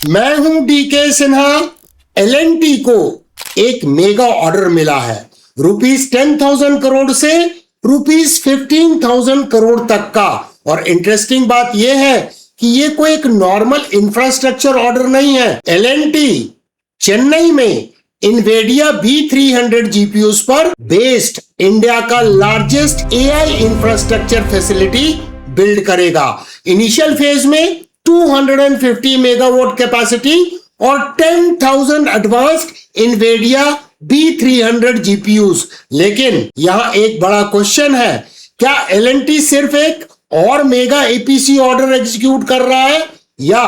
मैं हूं DK Sinha. L&T को एक मेगा ऑर्डर मिला है ₹10,000 करोड़ से ₹15,000 करोड़ तक का। और इंटरेस्टिंग बात यह है कि ये कोई एक नॉर्मल इंफ्रास्ट्रक्चर ऑर्डर नहीं है। एल&टी चेन्नई में इन्वेडिया B300 जीपीयूज पर बेस्ड इंडिया का largest AI infrastructure facility build करेगा। इनिशियल फेज में 250 मेगावाट कैपेसिटी और 10,000 एडवांस्ड इन्वेडिया B300 जीपीयूज। लेकिन यहां एक बड़ा क्वेश्चन है, क्या एल&टी सिर्फ एक और मेगा एपीसी ऑर्डर एग्जीक्यूट कर रहा है या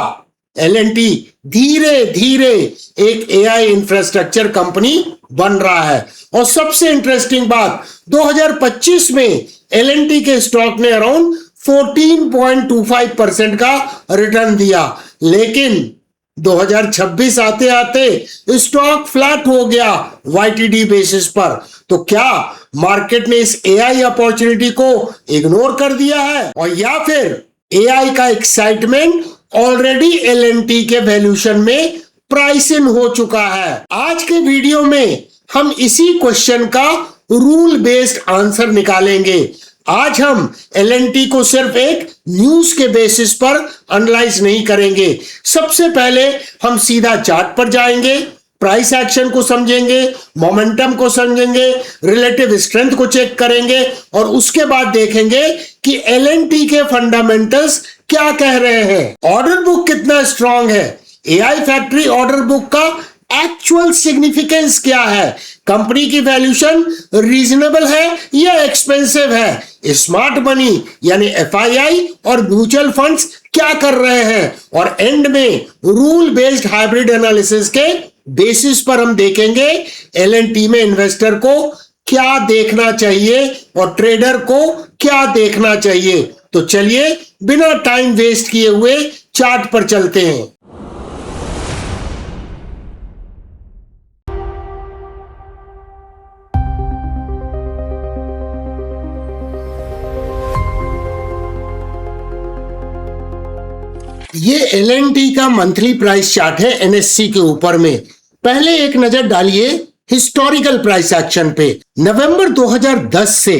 एल&टी धीरे धीरे एक एआई इंफ्रास्ट्रक्चर कंपनी बन रहा है? और सबसे इंटरेस्टिंग बात, 2025 में एल&टी के स्टॉक ने अराउंड 14.25% का रिटर्न दिया, लेकिन 2026 आते आते स्टॉक फ्लैट हो गया YTD बेसिस पर। तो क्या मार्केट ने इस एआई अपॉर्चुनिटी को इग्नोर कर दिया है, और या फिर एआई का एक्साइटमेंट ऑलरेडी एल&टी के वैल्यूएशन में प्राइस इन हो चुका है? आज के वीडियो में हम इसी क्वेश्चन का रूल बेस्ड आंसर निकालेंगे। आज हम एल&टी को सिर्फ एक न्यूज के बेसिस पर एनालाइज नहीं करेंगे। सबसे पहले हम सीधा चार्ट पर जाएंगे, प्राइस एक्शन को समझेंगे, मोमेंटम को समझेंगे, रिलेटिव स्ट्रेंथ को चेक करेंगे, और उसके बाद देखेंगे कि एल&टी के फंडामेंटल्स क्या कह रहे हैं। ऑर्डर बुक कितना स्ट्रांग है, एआई फैक्ट्री ऑर्डर बुक का एक्चुअल सिग्निफिकेंस क्या है, कंपनी की वैल्यूएशन रीजनेबल है या एक्सपेंसिव है, स्मार्ट मनी यानी एफआईआई और म्यूचुअल फंड्स क्या कर रहे हैं, और एंड में रूल बेस्ड हाइब्रिड एनालिसिस के बेसिस पर हम देखेंगे एल&टी में इन्वेस्टर को क्या देखना चाहिए और ट्रेडर को क्या देखना चाहिए। तो चलिए बिना टाइम वेस्ट किए हुए चार्ट पर चलते हैं। ये एल&टी का मंथली प्राइस चार्ट है एनएससी के ऊपर में। पहले एक नजर डालिए हिस्टोरिकल प्राइस एक्शन पे। नवंबर 2010 से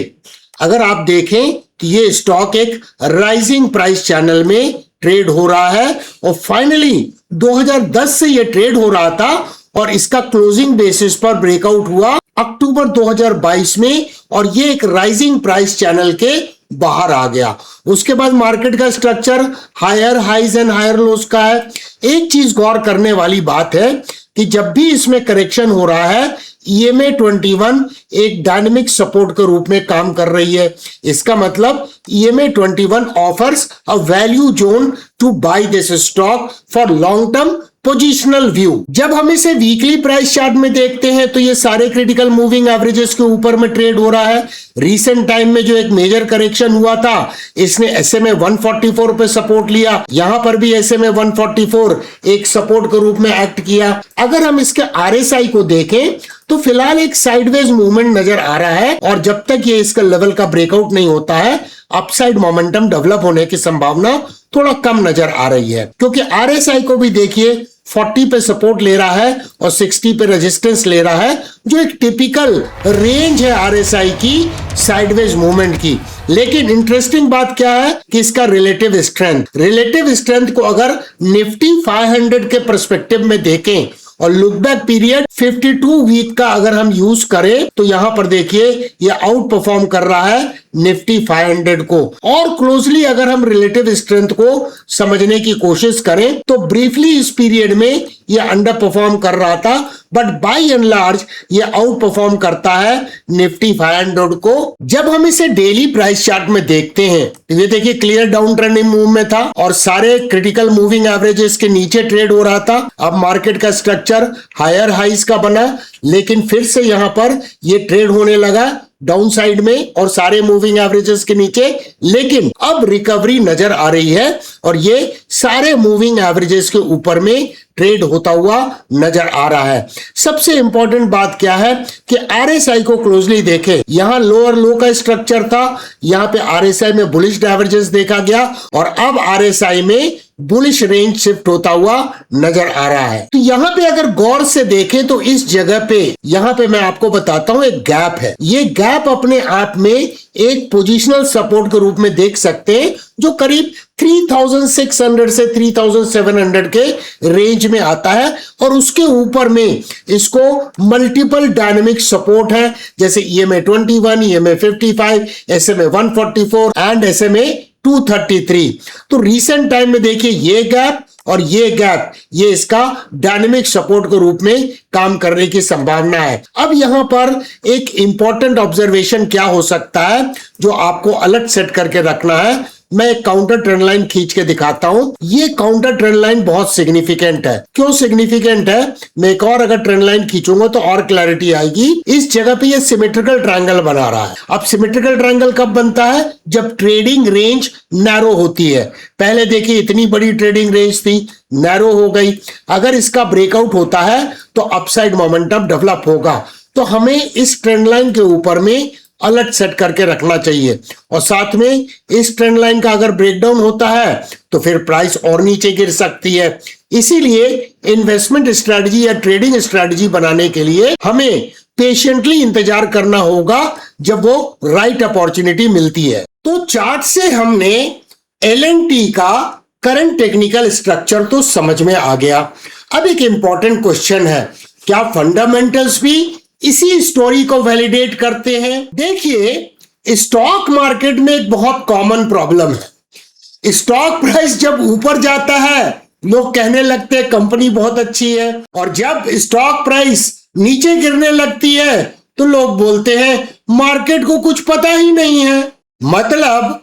अगर आप देखें तो ये स्टॉक एक राइजिंग प्राइस चैनल में ट्रेड हो रहा है, और फाइनली 2010 से ये ट्रेड हो रहा था और इसका क्लोजिंग बेसिस पर ब्रेकआउट हुआ अक्टूबर 2022 में, और ये एक राइजिंग प्राइस चैनल के बाहर आ गया। उसके बाद मार्केट का structure higher highs and higher lows का है। एक चीज गौर करने वाली बात है कि जब भी इसमें करेक्शन हो रहा है, EMA 21 एक डायनेमिक सपोर्ट के रूप में काम कर रही है। इसका मतलब EMA 21 offers a value zone to buy this stock for long term positional view. जब हम इसे वीकली प्राइस चार्ट में देखते हैं तो ये सारे क्रिटिकल मूविंग एवरेजेस के ऊपर में ट्रेड हो रहा है। रीसेंट टाइम में जो एक मेजर करेक्शन हुआ था, इसने SMA 144 पे सपोर्ट लिया, यहां पर भी SMA 144 एक सपोर्ट के रूप में एक्ट किया। अगर हम इसके RSI को देखें तो फिलहाल एक साइडवेज मूवमेंट नजर आ रहा है, और जब तक ये इसका लेवल का ब्रेकआउट नहीं होता है, अपसाइड मोमेंटम डेवलप होने की संभावना थोड़ा कम नजर आ रही है। क्योंकि RSI को भी देखिए 40 पे सपोर्ट ले रहा है और 60 पे रेजिस्टेंस ले रहा है, जो एक टिपिकल रेंज है RSI की साइडवेज मूवमेंट की। लेकिन इंटरेस्टिंग बात क्या है कि इसका रिलेटिव स्ट्रेंथ को अगर निफ्टी 500 के पर्सपेक्टिव में देखें और लुक बैक पीरियड 52 वीक का अगर हम यूज करें तो यहां पर देखिए ये आउट परफॉर्म कर रहा है निफ्टी 500 को। और क्लोजली अगर हम रिलेटिव स्ट्रेंथ को समझने की कोशिश करें तो ब्रीफली इस पीरियड में ये अंडर परफॉर्म कर रहा था, बट बाय एंड लार्ज ये आउट परफॉर्म करता है निफ्टी 500 को। जब हम इसे डेली प्राइस चार्ट में देखते हैं तो ये देखिए क्लियर डाउन ट्रेंडिंग मूव में था और सारे क्रिटिकल मूविंग एवरेजेस के नीचे ट्रेड हो रहा था। अब मार्केट का स्ट्रक्चर हायर हाइज का बना, लेकिन फिर से यहां पर ये ट्रेड होने लगा डाउन साइड में और सारे मूविंग एवरेजेस के नीचे। लेकिन अब रिकवरी नजर आ रही है और ये सारे मूविंग एवरेजेस के ऊपर में ट्रेड होता हुआ नजर आ रहा है। सबसे इंपॉर्टेंट बात क्या है कि आरएसआई को क्लोजली देखें। यहां लोअर लो का स्ट्रक्चर था, यहां पे आरएसआई में बुलिश डाइवर्जेंस देखा गया और अब आरएसआई में बुलिश रेंज शिफ्ट होता हुआ नजर आ रहा है। तो यहां पे अगर गौर से देखें तो इस जगह पे यहां पे मैं आपको बताता हूं एक गैप है। ये गैप अपने आप में एक पोजिशनल सपोर्ट के रूप में देख सकते हैं जो करीब 3600 से 3700 के रेंज में आता है और उसके ऊपर में इसको मल्टीपल डायनेमिक सपोर्ट है जैसे EMA 21, EMA 55, SMA 144 and SMA 233। तो रीसेंट टाइम में देखिए ये गैप और ये गैप, ये इसका डायनेमिक सपोर्ट के रूप में काम करने की संभावना है। अब यहां पर एक इंपॉर्टेंट ऑब्जर्वेशन क्या हो सकता है जो आपको अलर्ट सेट करके रखना है। मैं एक काउंटर ट्रेंड लाइन खींच के दिखाता हूं। ये काउंटर ट्रेंड लाइन बहुत सिग्निफिकेंट है। क्यों सिग्निफिकेंट है? मैं एक और अगर ट्रेंड लाइन खींचूंगा तो और क्लैरिटी आएगी। इस जगह पे ये सिमेट्रिकल ट्रायंगल बना रहा है। अब सिमेट्रिकल ट्रायंगल कब बनता है? जब ट्रेडिंग रेंज नैरो होती है। पहले देखिए इतनी बड़ी ट्रेडिंग रेंज थी, नैरो हो गई। अगर इसका ब्रेकआउट होता है तो अपसाइड मोमेंटम डेवलप होगा। तो हमें इस ट्रेंड लाइन के ऊपर में अलर्ट सेट करके रखना चाहिए और साथ में इस ट्रेंड लाइन का अगर ब्रेकडाउन होता है तो फिर प्राइस और नीचे गिर सकती है। इसीलिए इन्वेस्टमेंट स्ट्रेटजी या ट्रेडिंग स्ट्रेटजी बनाने के लिए हमें पेशेंटली इंतजार करना होगा जब वो राइट अपॉर्चुनिटी मिलती है। तो चार्ट से हमने L&T का करंट टेक्निकल स्ट्रक्चर तो समझ में आ गया। अब एक इंपॉर्टेंट क्वेश्चन है, क्या फंडामेंटल्स भी इसी स्टोरी को वैलिडेट करते हैं? देखिए स्टॉक मार्केट में एक बहुत कॉमन प्रॉब्लम है। स्टॉक प्राइस जब ऊपर जाता है लोग कहने लगते हैं कंपनी बहुत अच्छी है और जब स्टॉक प्राइस नीचे गिरने लगती है तो लोग बोलते हैं मार्केट को कुछ पता ही नहीं है। मतलब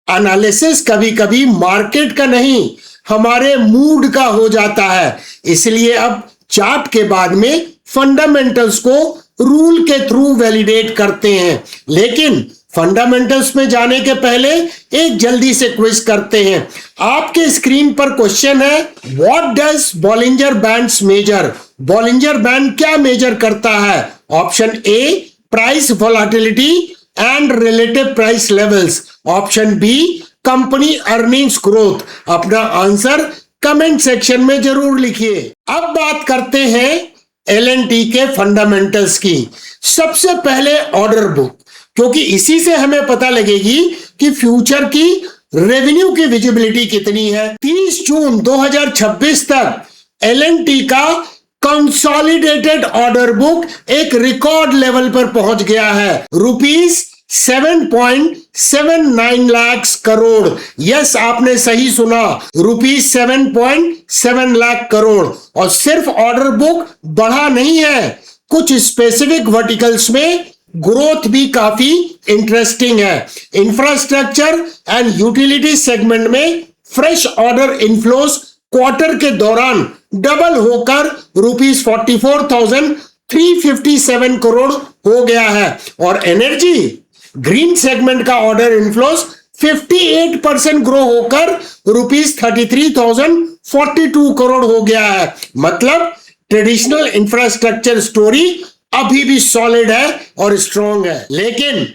एनालिसिस कभी कभी मार्केट का नहीं हमारे मूड का हो जाता है। इसलिए अब चार्ट के बाद में फंडामेंटल्स को रूल के थ्रू वैलिडेट करते हैं। लेकिन फंडामेंटल्स में जाने के पहले एक जल्दी से क्विज करते हैं। आपके स्क्रीन पर क्वेश्चन है, what does Bollinger bands measure? Bollinger band क्या मेजर करता है? Option A price volatility and relative price levels, option B company earnings growth. अपना आंसर कमेंट सेक्शन में जरूर लिखिए। अब बात करते हैं L&T के फंडामेंटल्स की। सबसे पहले ऑर्डर बुक, क्योंकि इसी से हमें पता लगेगी कि फ्यूचर की रेवेन्यू की विजिबिलिटी कितनी है। 30 जून 2026 तक L&T का कंसोलिडेटेड ऑर्डर बुक एक रिकॉर्ड लेवल पर पहुंच गया है, रुपीस 7.79 लाख करोड़। यस, आपने सही सुना, रुपीस 7.7 लाख करोड़। और सिर्फ ऑर्डर बुक बढ़ा नहीं है, कुछ स्पेसिफिक वर्टिकल्स में ग्रोथ भी काफी इंटरेस्टिंग है। इंफ्रास्ट्रक्चर एंड यूटिलिटी सेगमेंट में फ्रेश ऑर्डर इनफ्लोस क्वार्टर के दौरान डबल होकर रुपीस 44,357 करोड़ हो गया है। और एनर्जी ग्रीन सेगमेंट का ऑर्डर इनफ्लोस 58% ग्रो होकर रुपीस 33,042 करोड़ हो गया है। मतलब ट्रेडिशनल इंफ्रास्ट्रक्चर स्टोरी अभी भी सॉलिड है और स्ट्रॉन्ग है। लेकिन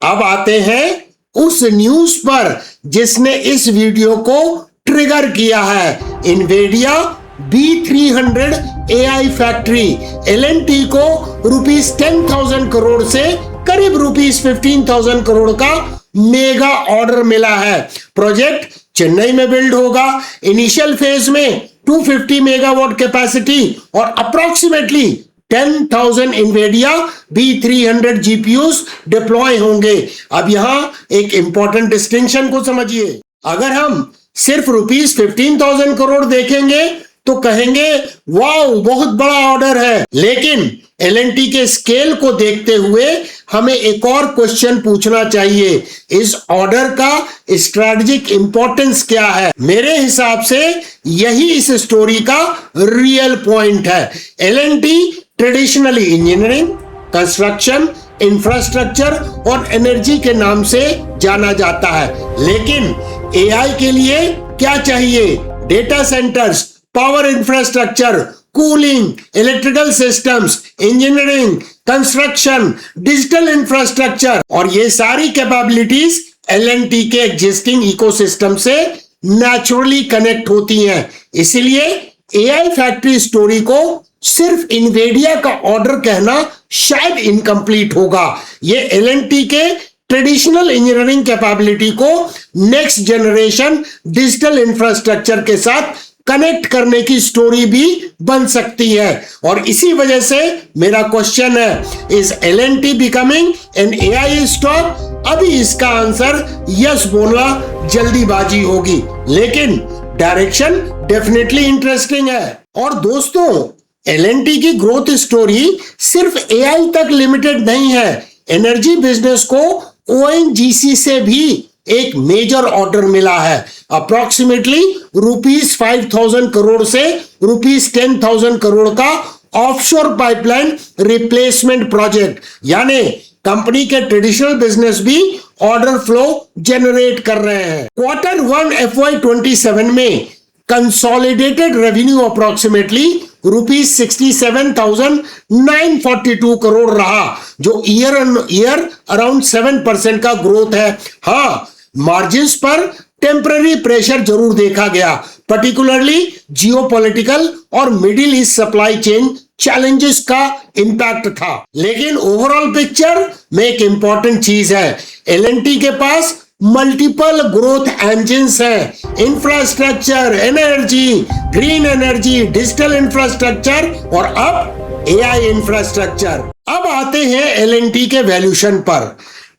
अब आते हैं उस न्यूज पर जिसने इस वीडियो को ट्रिगर किया है। इन्वेडिया B300 AI फैक्ट्री L&T को रुपीस 10,000 करोड़ से करीब रुपीस 15,000 करोड़ का मेगा ऑर्डर मिला है। प्रोजेक्ट चेन्नई में बिल्ड होगा। इनिशियल फेज में 250 मेगावाट कैपेसिटी और अप्रोक्सीमेटली 10,000 इन्वेडिया B300 GPUs डिप्लॉय होंगे। अब यहां एक इंपॉर्टेंट डिस्टिंक्शन को समझिए। अगर हम सिर्फ रुपीस 15,000 करोड़ देखेंगे तो कहेंगे वाओ बहुत बड़ा ऑर्डर है। लेकिन L&T के स्केल को देखते हुए हमें एक और क्वेश्चन पूछना चाहिए, इस ऑर्डर का स्ट्रैटेजिक इंपॉर्टेंस क्या है? मेरे हिसाब से यही इस स्टोरी का रियल पॉइंट है। L&T traditionally engineering, construction, infrastructure और एनर्जी के नाम से जाना जाता है। लेकिन AI के लिए क्या चाहिए? Data centres, power infrastructure, cooling, electrical systems, engineering, construction, digital infrastructure, और ये सारी कैपेबिलिटीज L&T के एग्जिस्टिंग इकोसिस्टम से नेचुरली कनेक्ट होती हैं। इसलिए एआई फैक्ट्री स्टोरी को सिर्फ इन्वेडिया का ऑर्डर कहना शायद इनकम्प्लीट होगा। ये L&T के ट्रेडिशनल इंजीनियरिंग कैपेबिलिटी को नेक्स्ट जनरेशन डिजिटल इंफ्रास्ट्रक्चर के साथ कनेक्ट करने की स्टोरी भी बन सकती है। और इसी वजह से मेरा क्वेश्चन है, is L&T becoming an AI stock? अभी इसका आंसर यस बोलना जल्दीबाजी होगी, लेकिन डायरेक्शन डेफिनेटली इंटरेस्टिंग है। और दोस्तों, L&T की ग्रोथ स्टोरी सिर्फ एआई तक लिमिटेड नहीं है। एनर्जी बिजनेस को ONGC से भी एक मेजर ऑर्डर मिला है, अप्रोक्सीमेटली ₹5,000 करोड़ से ₹10,000 करोड़ का ऑफशोर पाइपलाइन रिप्लेसमेंट प्रोजेक्ट। यानी कंपनी के ट्रेडिशनल बिजनेस भी ऑर्डर फ्लो जनरेट कर रहे हैं। Q1 FY27 में कंसोलिडेटेड रेवेन्यू अप्रोक्सीमेटली ₹67,942 करोड़ रहा, जो ईयर ऑन ईयर अराउंड 7% का ग्रोथ है। हाँ, मार्जिन्स पर टेम्पररी प्रेशर जरूर देखा गया, पर्टिकुलरली जियोपॉलिटिकल और middle east supply chain challenges का इंपैक्ट था। लेकिन ओवरऑल पिक्चर में एक इंपॉर्टेंट चीज है, L&T के पास मल्टीपल ग्रोथ इंजिन्स हैं, infrastructure, energy, green energy, digital infrastructure और अब एआई इंफ्रास्ट्रक्चर। अब आते हैं L&T के वैल्यूएशन पर।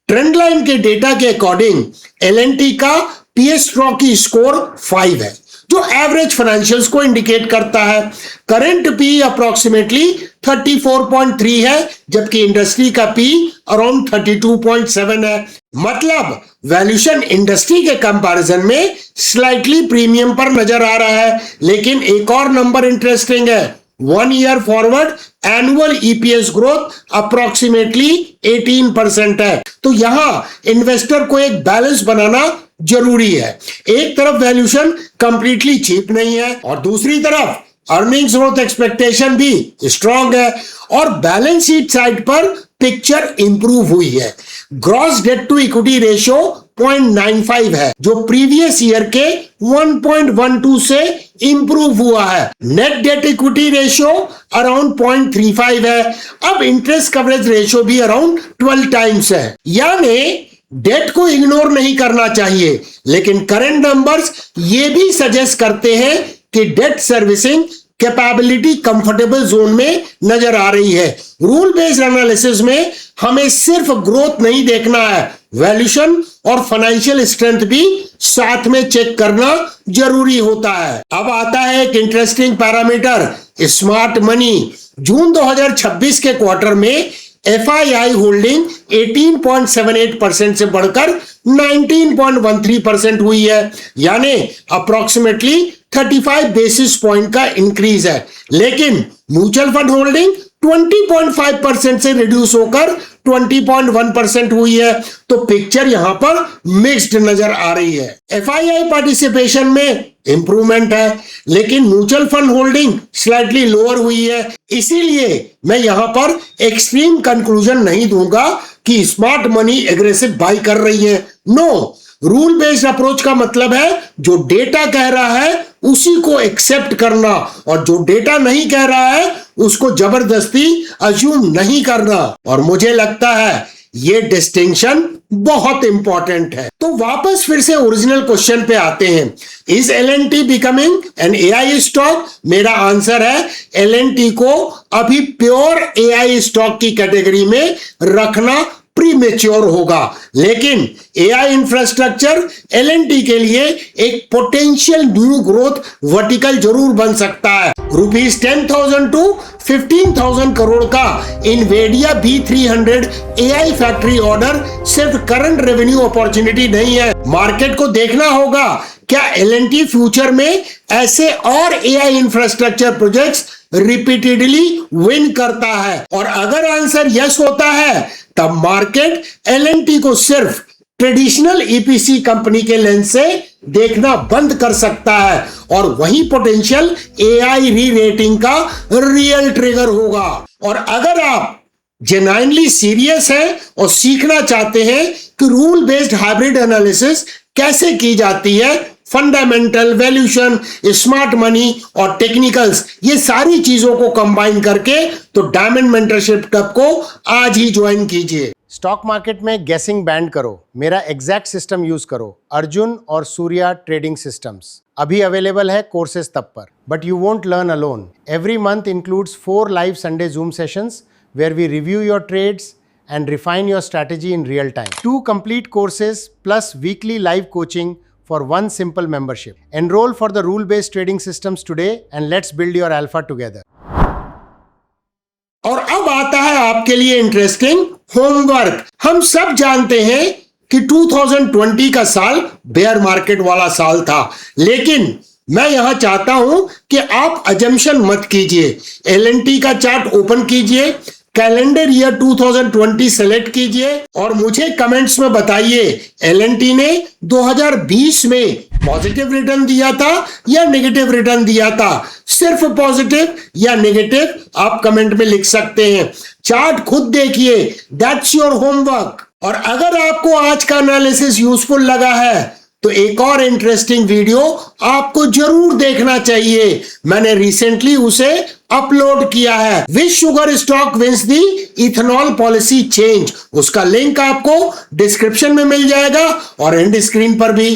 ट्रेंडलाइन के डेटा के अकॉर्डिंग L&T का PS स्टॉक की स्कोर 5 है, जो एवरेज फाइनेंशियल्स को इंडिकेट करता है। करंट पी अप्रोक्सीमेटली 34.3 है, जबकि इंडस्ट्री का पी अराउंड 32.7 है। मतलब वैल्यूएशन इंडस्ट्री के कंपैरिजन में स्लाइटली प्रीमियम पर नजर आ रहा है। लेकिन एक और नंबर इंटरेस्टिंग है, 1 year forward annual EPS growth approximately 18% है। तो यहां इन्वेस्टर को एक बैलेंस बनाना जरूरी है। एक तरफ वैल्यूएशन कंप्लीटली चीप नहीं है और दूसरी तरफ अर्निंग्स ग्रोथ एक्सपेक्टेशन भी स्ट्रांग है, और बैलेंस शीट साइड पर पिक्चर इंप्रूव हुई है। Gross debt to equity ratio 0.95 है, जो प्रीवियस ईयर के 1.12 से इंप्रूव हुआ है। Net debt equity ratio around 0.35 है। अब इंटरेस्ट कवरेज रेशियो भी अराउंड 12 टाइम्स है। यानी डेट को इग्नोर नहीं करना चाहिए, लेकिन करंट नंबर्स ये भी सजेस्ट करते हैं कि debt servicing capability comfortable zone में नजर आ रही है। रूल बेस्ड एनालिसिस में हमें सिर्फ ग्रोथ नहीं देखना है, वैल्यूएशन और फाइनेंशियल स्ट्रेंथ भी साथ में चेक करना जरूरी होता है। अब आता है एक इंटरेस्टिंग पैरामीटर, स्मार्ट मनी। जून 2026 के क्वार्टर में FII होल्डिंग 18.78% से बढ़कर 19.13% हुई है, यानी अप्रोक्सीमेटली 35 बेसिस पॉइंट का इंक्रीज है। लेकिन म्यूचुअल फंड होल्डिंग 20.5% से रिड्यूस होकर 20.1% हुई है। तो पिक्चर यहां पर मिक्स्ड नजर आ रही है। FII पार्टिसिपेशन में इंप्रूवमेंट है, लेकिन mutual fund holding slightly lower हुई है। इसीलिए मैं यहां पर एक्सट्रीम कंक्लूजन नहीं दूंगा कि स्मार्ट मनी एग्रेसिव बाई कर रही है। नो, रूल बेस्ड अप्रोच का मतलब है जो डेटा कह रहा है उसी को एक्सेप्ट करना, और जो डेटा नहीं कह रहा है उसको जबरदस्ती अज्यूम नहीं करना। और मुझे लगता है ये डिस्टिंक्शन बहुत इंपॉर्टेंट है। तो वापस फिर से ओरिजिनल क्वेश्चन पे आते हैं, is L&T becoming an AI stock? मेरा आंसर है L&T को अभी प्योर एआई स्टॉक की कैटेगरी में रखना प्रीमेच्योर होगा, लेकिन एआई इंफ्रास्ट्रक्चर L&T के लिए एक पोटेंशियल न्यू ग्रोथ वर्टिकल जरूर बन सकता है। ₹10,000 to 15,000 करोड़ का इन्वेडिया B300 एआई फैक्ट्री ऑर्डर सिर्फ करंट रेवेन्यू अपॉर्चुनिटी नहीं है। मार्केट को देखना होगा क्या L&T फ्यूचर में ऐसे और AI infrastructure projects repeatedly win करता है, और अगर आंसर यस होता है तब मार्केट L&T को सिर्फ ट्रेडिशनल ईपीसी कंपनी के लेंस से देखना बंद कर सकता है और वही पोटेंशियल एआई री रेटिंग का रियल ट्रिगर होगा। और अगर आप जेन्युइनली सीरियस हैं और सीखना चाहते हैं कि रूल बेस्ड हाइब्रिड एनालिसिस कैसे की जाती है, फंडामेंटल, वैल्यूएशन, स्मार्ट मनी और टेक्निकल्स, ये सारी चीजों को कंबाइन करके, तो डायमंड मेंटरशिप क्लब को आज ही ज्वाइन कीजिए। स्टॉक मार्केट में गेसिंग बैंड करो, मेरा एग्जैक्ट सिस्टम यूज करो, अर्जुन और सूर्या ट्रेडिंग सिस्टम्स। अभी अवेलेबल है कोर्सेज तब पर, but you won't learn alone. Every month includes 4 live Sunday zoom sessions where we review your trades and refine your strategy in real time. 2 complete courses plus weekly live coaching for one simple membership. Enroll for the rule-based trading systems today and let's build your alpha together. और अब आता है आपके लिए interesting homework. हम सब जानते हैं कि 2020 का साल बेयर मार्केट वाला साल था, लेकिन मैं यहां चाहता हूं कि आप अजम्पशन मत कीजिए। एलएनटी का चार्ट ओपन कीजिए, कैलेंडर ईयर 2020 सेलेक्ट कीजिए और मुझे कमेंट्स में बताइए एलएनटी ने 2020 में पॉजिटिव रिटर्न दिया था या नेगेटिव रिटर्न दिया था। सिर्फ पॉजिटिव या नेगेटिव आप कमेंट में लिख सकते हैं। चार्ट खुद देखिए, दैट्स योर होमवर्क। और अगर आपको आज का एनालिसिस यूजफुल लगा है तो एक और इंटरेस्टिंग वीडियो आपको जरूर देखना चाहिए। मैंने रिसेंटली उसे अपलोड किया है, विच शुगर स्टॉक विंस दी इथेनॉल पॉलिसी चेंज। उसका लिंक आपको डिस्क्रिप्शन में मिल जाएगा और एंड स्क्रीन पर भी।